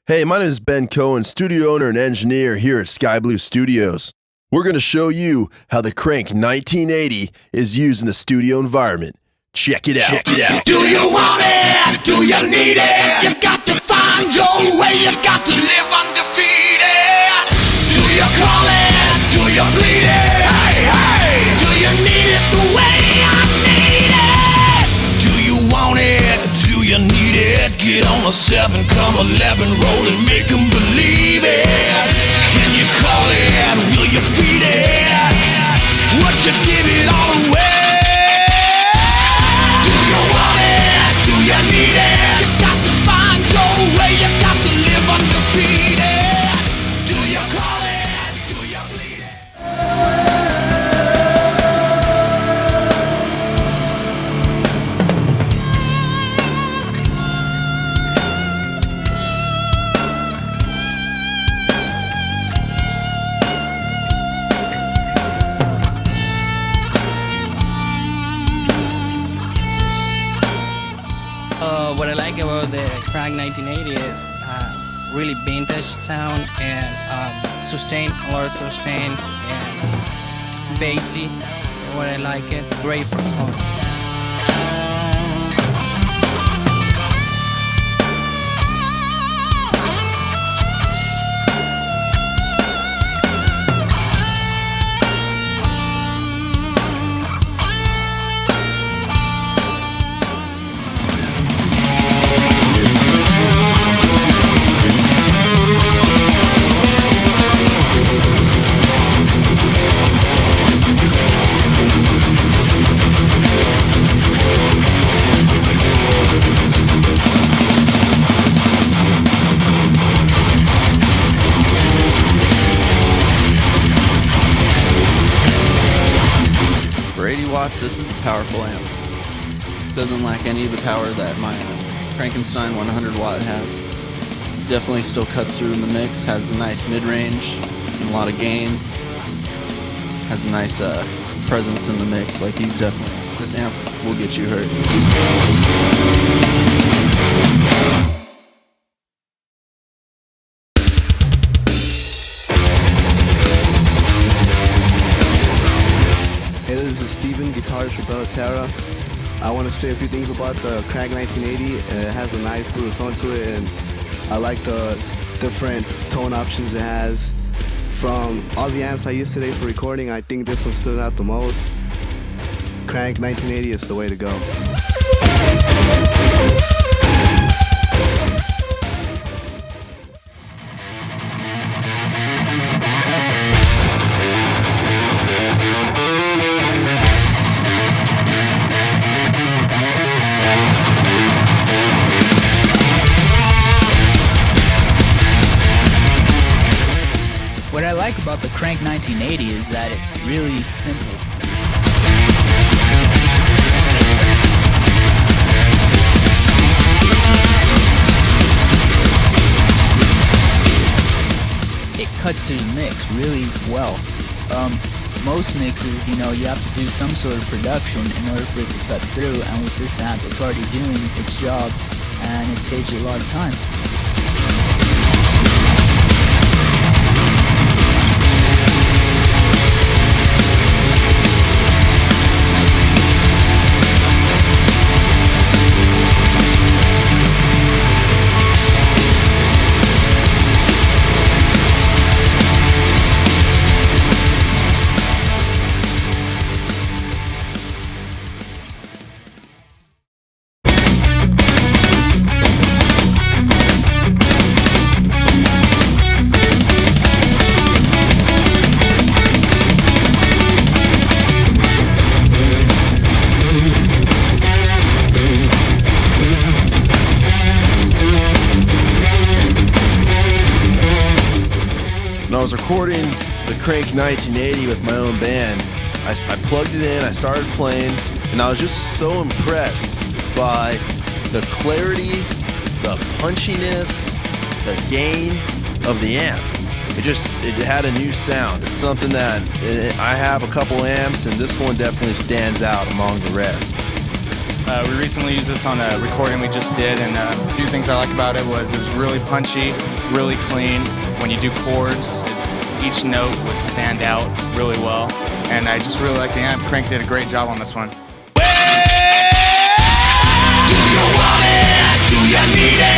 Hey, my name is Ben Cohen, studio owner and engineer here at SkyBlue Studios. We're going to show you how the Krank 1980 is used in the studio environment. Check it out. Do you want it? Do you need it? You got to find your way. You got to live undefeated. Do you call it? Do you bleed it? Hey, hey! Do you need it the way I need it? Do you want it? Do you need it? Get on a 7, come 11, roll and make 'em believe it. Can you call it? Will you feed it? Would you give it all away? Do you want it? Do you need it? You got to find your way. You got to live undefeated. Do you call it? Do you bleed it? What I like about the Krank 1980 is really vintage sound and sustain, a lot of sustain and bassy. What I like it, great for songs. For 80 watts, this is a powerful amp. It doesn't lack any of the power that my Frankenstein 100 watt has. Definitely still cuts through in the mix, has a nice mid-range, and a lot of gain. Has a nice presence in the mix, like you definitely, this amp will get you hurt. Hey, this is Steven, guitarist for Bellaterra. I want to say a few things about the Krank 1980. It has a nice brutal tone to it, and I like the different tone options it has. From all the amps I used today for recording, I think this one stood out the most. Krank 1980 is the way to go. What I like about the Krank 1980 is that it's really simple. It cuts through the mix really well. Most mixes, you have to do some sort of production in order for it to cut through, and with this amp, it's already doing its job, and it saves you a lot of time. When I was recording the Krank 1980 with my own band, I plugged it in, I started playing, and I was just so impressed by the clarity, the punchiness, the gain of the amp. It had a new sound. It's something that I have a couple amps, and this one definitely stands out among the rest. We recently used this on a recording we just did, and a few things I like about it was really punchy, really clean. When you do chords, each note would stand out really well, and I just really like the amp. Krank did a great job on this one. Do you want it? Do you need it?